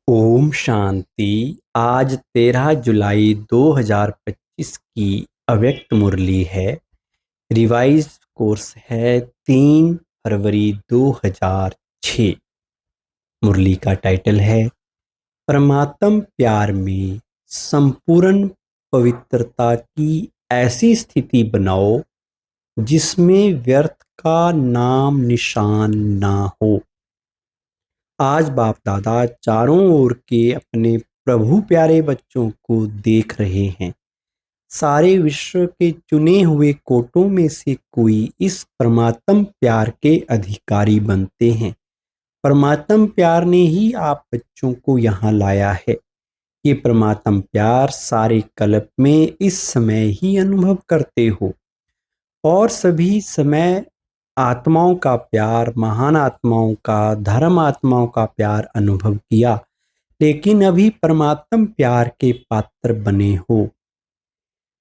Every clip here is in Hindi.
ओम शांति। आज 13 जुलाई 2025 की अव्यक्त मुरली है। रिवाइज कोर्स है 3 फरवरी 2006। मुरली का टाइटल है परमात्म प्यार में संपूर्ण पवित्रता की ऐसी स्थिति बनाओ जिसमें व्यर्थ का नाम निशान ना हो। आज बाप दादा चारों ओर के अपने प्रभु प्यारे बच्चों को देख रहे हैं। सारे विश्व के चुने हुए कोटों में से कोई इस परमात्म प्यार के अधिकारी बनते हैं। परमात्म प्यार ने ही आप बच्चों को यहाँ लाया है। ये परमात्म प्यार सारे कल्प में इस समय ही अनुभव करते हो और सभी समय आत्माओं का प्यार, महान आत्माओं का, धर्म आत्माओं का प्यार अनुभव किया, लेकिन अभी परमात्म प्यार के पात्र बने हो।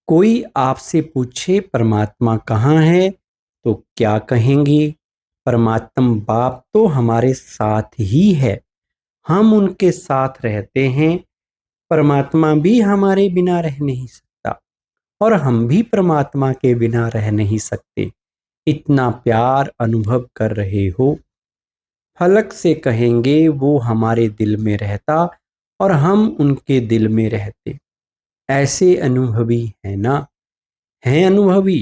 कोई आपसे पूछे परमात्मा कहाँ है तो क्या कहेंगे? परमात्म बाप तो हमारे साथ ही है, हम उनके साथ रहते हैं। परमात्मा भी हमारे बिना रह नहीं सकता और हम भी परमात्मा के बिना रह नहीं सकते। इतना प्यार अनुभव कर रहे हो। फलक से कहेंगे वो हमारे दिल में रहता और हम उनके दिल में रहते। ऐसे अनुभवी है ना? हैं अनुभवी?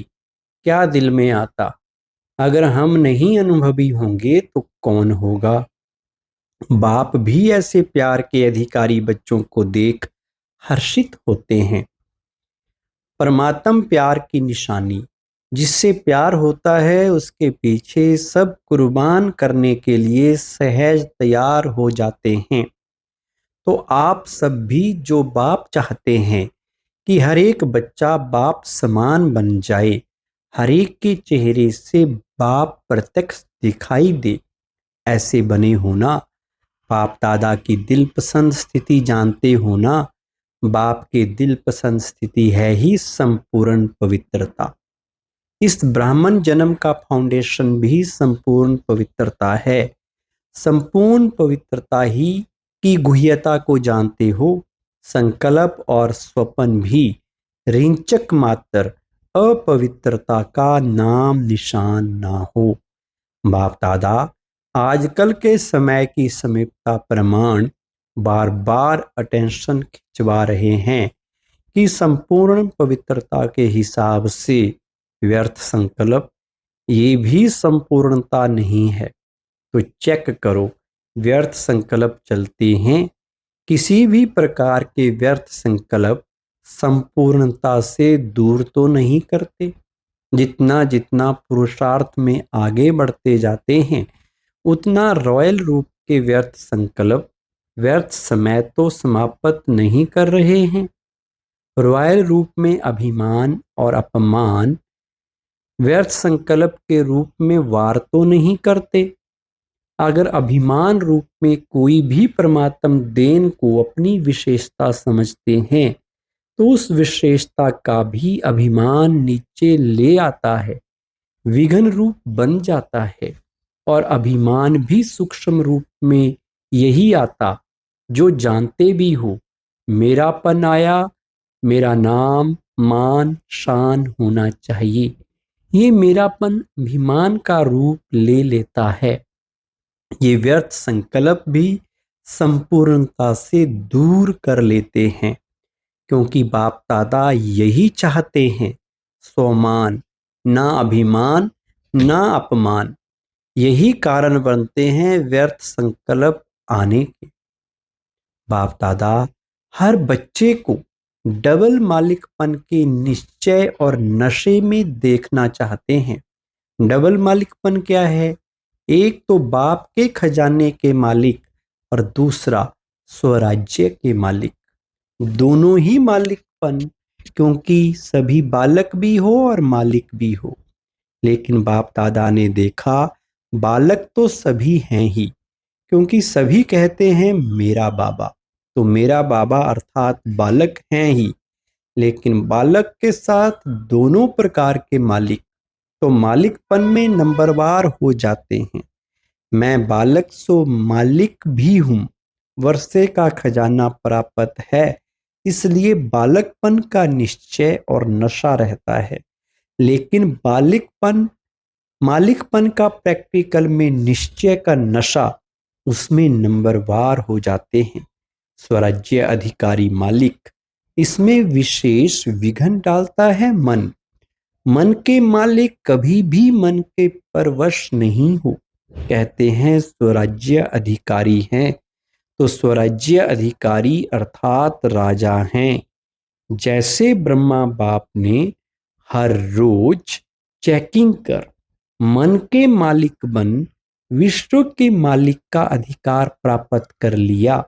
क्या दिल में आता? अगर हम नहीं अनुभवी होंगे तो कौन होगा? बाप भी ऐसे प्यार के अधिकारी बच्चों को देख हर्षित होते हैं। परमात्म प्यार की निशानी, जिससे प्यार होता है उसके पीछे सब कुर्बान करने के लिए सहज तैयार हो जाते हैं। तो आप सब भी जो बाप चाहते हैं कि हर एक बच्चा बाप समान बन जाए, हर एक के चेहरे से बाप प्रत्यक्ष दिखाई दे, ऐसे बने हो ना। बाप दादा की दिल पसंद स्थिति जानते हो ना। बाप के दिल पसंद स्थिति है ही संपूर्ण पवित्रता। इस ब्राह्मण जन्म का फाउंडेशन भी संपूर्ण पवित्रता है। संपूर्ण पवित्रता ही की गुह्यता को जानते हो। संकल्प और स्वप्न भी रिंचक मात्र अपवित्रता का नाम निशान ना हो। बाप दादा आजकल के समय की समीपता प्रमाण बार बार अटेंशन खिंचवा रहे हैं कि संपूर्ण पवित्रता के हिसाब से व्यर्थ संकल्प ये भी संपूर्णता नहीं है। तो चेक करो, व्यर्थ संकल्प चलते हैं। किसी भी प्रकार के व्यर्थ संकल्प संपूर्णता से दूर तो नहीं करते। जितना जितना पुरुषार्थ में आगे बढ़ते जाते हैं उतना रॉयल रूप के व्यर्थ संकल्प व्यर्थ समय तो समाप्त नहीं कर रहे हैं। रॉयल रूप में अभिमान और अपमान व्यर्थ संकल्प के रूप में वार तो नहीं करते। अगर अभिमान रूप में कोई भी परमात्म देन को अपनी विशेषता समझते हैं तो उस विशेषता का भी अभिमान नीचे ले आता है, विघ्न रूप बन जाता है। और अभिमान भी सूक्ष्म रूप में यही आता जो जानते भी हो मेरापन आया, मेरा नाम मान शान होना चाहिए। ये मेरापन अभिमान का रूप ले लेता है। ये व्यर्थ संकल्प भी संपूर्णता से दूर कर लेते हैं, क्योंकि बाप दादा यही चाहते हैं, स्वमान, ना अभिमान ना अपमान। यही कारण बनते हैं व्यर्थ संकल्प आने के। बाप दादा हर बच्चे को डबल मालिकपन के निश्चय और नशे में देखना चाहते हैं। डबल मालिकपन क्या है? एक तो बाप के खजाने के मालिक और दूसरा स्वराज्य के मालिक। दोनों ही मालिकपन, क्योंकि सभी बालक भी हो और मालिक भी हो। लेकिन बाप दादा ने देखा बालक तो सभी हैं ही, क्योंकि सभी कहते हैं मेरा बाबा। तो मेरा बाबा अर्थात बालक हैं ही, लेकिन बालक के साथ दोनों प्रकार के मालिक तो मालिकपन में नंबरवार हो जाते हैं। मैं बालक सो मालिक भी हूँ। वर्षे का खजाना प्राप्त है, इसलिए बालकपन का निश्चय और नशा रहता है। लेकिन मालिकपन का प्रैक्टिकल में निश्चय का नशा उसमें नंबरवार हो जाते हैं। स्वराज्य अधिकारी मालिक, इसमें विशेष विघन डालता है मन। मन के मालिक कभी भी मन के परवश नहीं हो। कहते हैं स्वराज्य अधिकारी हैं, तो स्वराज्य अधिकारी अर्थात राजा हैं। जैसे ब्रह्मा बाप ने हर रोज चेकिंग कर मन के मालिक बन विश्व के मालिक का अधिकार प्राप्त कर लिया,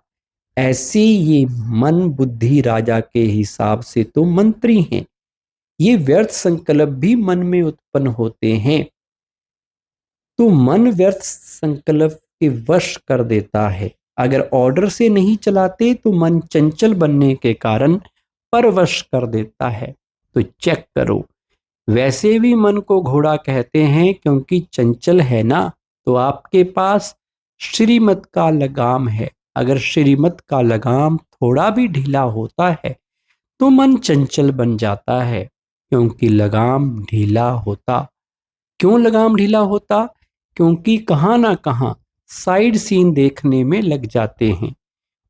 ऐसे ये मन बुद्धि राजा के हिसाब से तो मंत्री हैं। ये व्यर्थ संकल्प भी मन में उत्पन्न होते हैं, तो मन व्यर्थ संकल्प के वश कर देता है। अगर ऑर्डर से नहीं चलाते तो मन चंचल बनने के कारण परवश कर देता है। तो चेक करो। वैसे भी मन को घोड़ा कहते हैं क्योंकि चंचल है ना, तो आपके पास श्रीमत का लगाम है। अगर श्रीमत का लगाम थोड़ा भी ढीला होता है तो मन चंचल बन जाता है, क्योंकि लगाम ढीला होता। क्यों लगाम ढीला होता? क्योंकि कहाँ ना कहाँ साइड सीन देखने में लग जाते हैं,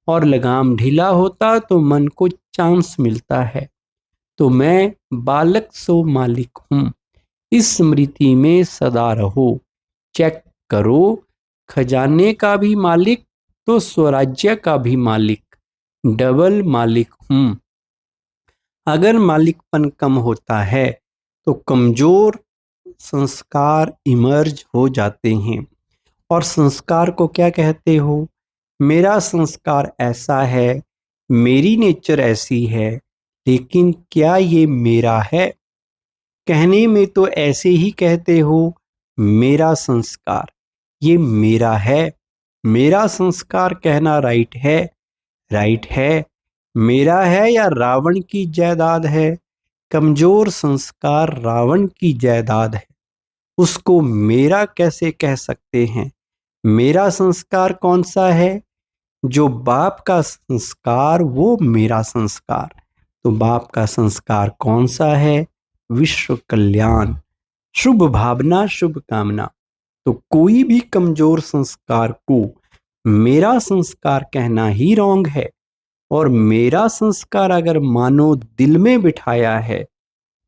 और लगाम ढीला होता तो मन को चांस मिलता है। तो मैं बालक सो मालिक हूँ, इस स्मृति में सदा रहो। चेक करो, खजाने का भी मालिक तो स्वराज्य का भी मालिक, डबल मालिक हूँ। अगर मालिकपन कम होता है तो कमजोर संस्कार इमर्ज हो जाते हैं। और संस्कार को क्या कहते हो? मेरा संस्कार ऐसा है, मेरी नेचर ऐसी है, लेकिन क्या ये मेरा है? कहने में तो ऐसे ही कहते हो, मेरा संस्कार, ये मेरा है। मेरा संस्कार कहना राइट है? राइट है। मेरा है या रावण की जायदाद है? कमजोर संस्कार रावण की जायदाद है, उसको मेरा कैसे कह सकते हैं? मेरा संस्कार कौन सा है? जो बाप का संस्कार वो मेरा संस्कार। तो बाप का संस्कार कौन सा है? विश्व कल्याण, शुभ भावना, शुभ कामना। तो कोई भी कमजोर संस्कार को मेरा संस्कार कहना ही रॉन्ग है। और मेरा संस्कार अगर मानो दिल में बिठाया है,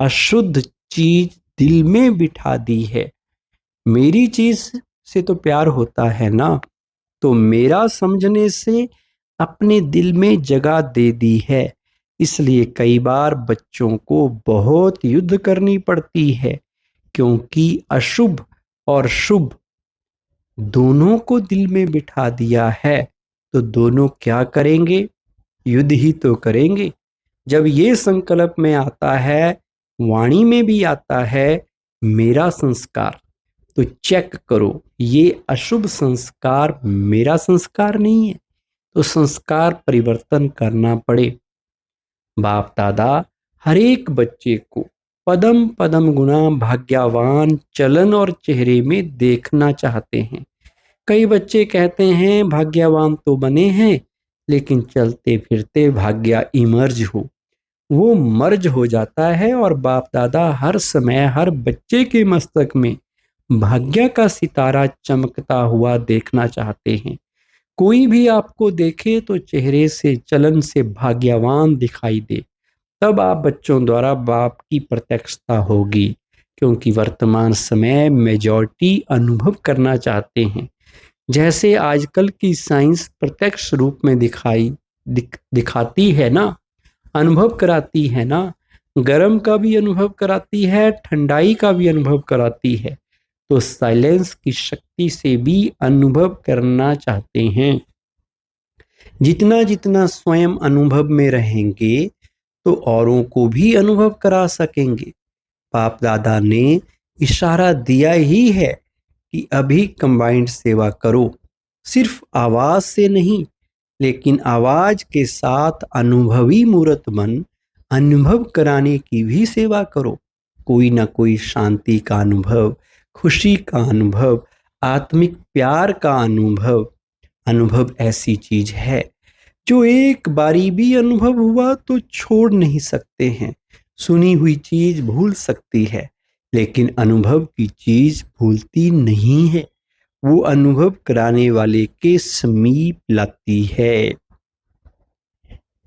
अशुद्ध चीज दिल में बिठा दी है। मेरी चीज से तो प्यार होता है ना, तो मेरा समझने से अपने दिल में जगह दे दी है। इसलिए कई बार बच्चों को बहुत युद्ध करनी पड़ती है, क्योंकि अशुभ और शुभ दोनों को दिल में बिठा दिया है। तो दोनों क्या करेंगे? युद्ध ही तो करेंगे। जब ये संकल्प में आता है, वाणी में भी आता है, मेरा संस्कार, तो चेक करो, ये अशुभ संस्कार मेरा संस्कार नहीं है। तो संस्कार परिवर्तन करना पड़े। बाप दादा हर एक बच्चे को पदम पदम गुना भाग्यवान चलन और चेहरे में देखना चाहते हैं। कई बच्चे कहते हैं भाग्यवान तो बने हैं, लेकिन चलते फिरते भाग्य इमर्ज हो, वो मर्ज हो जाता है। और बाप दादा हर समय हर बच्चे के मस्तक में भाग्य का सितारा चमकता हुआ देखना चाहते हैं। कोई भी आपको देखे तो चेहरे से चलन से भाग्यवान दिखाई दे, तब आप बच्चों द्वारा बाप की प्रत्यक्षता होगी। क्योंकि वर्तमान समय मेजॉरिटी अनुभव करना चाहते हैं। जैसे आजकल की साइंस प्रत्यक्ष रूप में दिखाती है ना, अनुभव कराती है ना, गर्म का भी अनुभव कराती है, ठंडाई का भी अनुभव कराती है। तो साइलेंस की शक्ति से भी अनुभव करना चाहते हैं। जितना जितना स्वयं अनुभव में रहेंगे तो औरों को भी अनुभव करा सकेंगे। बाप दादा ने इशारा दिया ही है कि अभी कंबाइंड सेवा करो, सिर्फ आवाज से नहीं, लेकिन आवाज के साथ अनुभवी मूर्त बन अनुभव कराने की भी सेवा करो। कोई ना कोई शांति का अनुभव, खुशी का अनुभव, आत्मिक प्यार का अनुभव, अनुभव ऐसी चीज है जो एक बारी भी अनुभव हुआ तो छोड़ नहीं सकते हैं। सुनी हुई चीज भूल सकती है, लेकिन अनुभव की चीज भूलती नहीं है। वो अनुभव कराने वाले के समीप लाती है।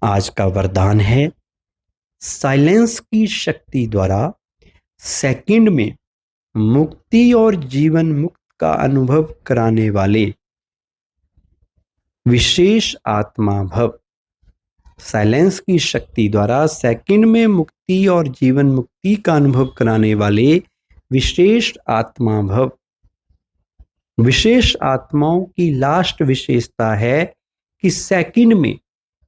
आज का वरदान है, साइलेंस की शक्ति द्वारा सेकंड में मुक्ति और जीवन मुक्त का अनुभव कराने वाले विशेष आत्मा भव। साइलेंस की शक्ति द्वारा सेकंड में मुक्ति और जीवन मुक्ति का अनुभव कराने वाले विशेष आत्मा भव। विशेष आत्माओं की लास्ट विशेषता है कि सेकंड में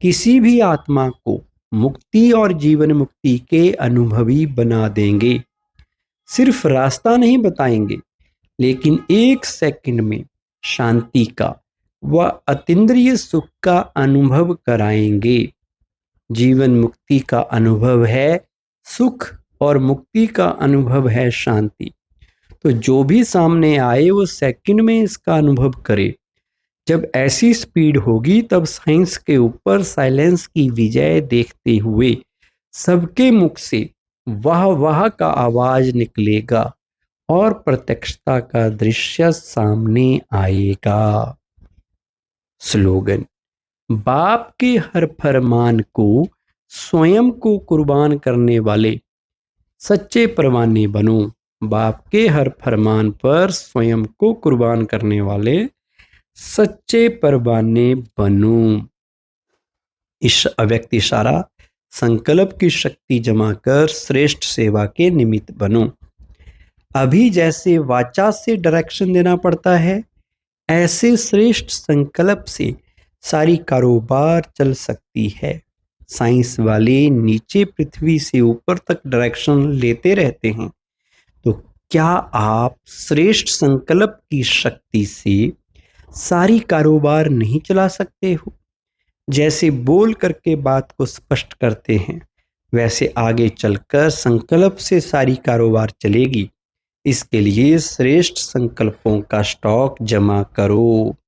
किसी भी आत्मा को मुक्ति और जीवन मुक्ति के अनुभवी बना देंगे। सिर्फ रास्ता नहीं बताएंगे, लेकिन एक सेकंड में शांति का व अतीन्द्रिय सुख का अनुभव कराएंगे। जीवन मुक्ति का अनुभव है सुख और मुक्ति का अनुभव है शांति। तो जो भी सामने आए वो सेकंड में इसका अनुभव करे। जब ऐसी स्पीड होगी तब साइंस के ऊपर साइलेंस की विजय देखते हुए सबके मुख से वाह वाह का आवाज निकलेगा और प्रत्यक्षता का दृश्य सामने आएगा। स्लोगन, बाप के हर फरमान को स्वयं को कुर्बान करने वाले सच्चे परवाने बनो। बाप के हर फरमान पर स्वयं को कुर्बान करने वाले सच्चे परवाने बनो। इस अव्यक्त इशारा संकल्प की शक्ति जमा कर श्रेष्ठ सेवा के निमित्त बनो। अभी जैसे वाचा से डायरेक्शन देना पड़ता है, ऐसे श्रेष्ठ संकल्प से सारी कारोबार चल सकती है। साइंस वाले नीचे पृथ्वी से ऊपर तक डायरेक्शन लेते रहते हैं, तो क्या आप श्रेष्ठ संकल्प की शक्ति से सारी कारोबार नहीं चला सकते हो? जैसे बोल करके बात को स्पष्ट करते हैं, वैसे आगे चलकर संकल्प से सारी कारोबार चलेगी। इसके लिए श्रेष्ठ संकल्पों का स्टॉक जमा करो।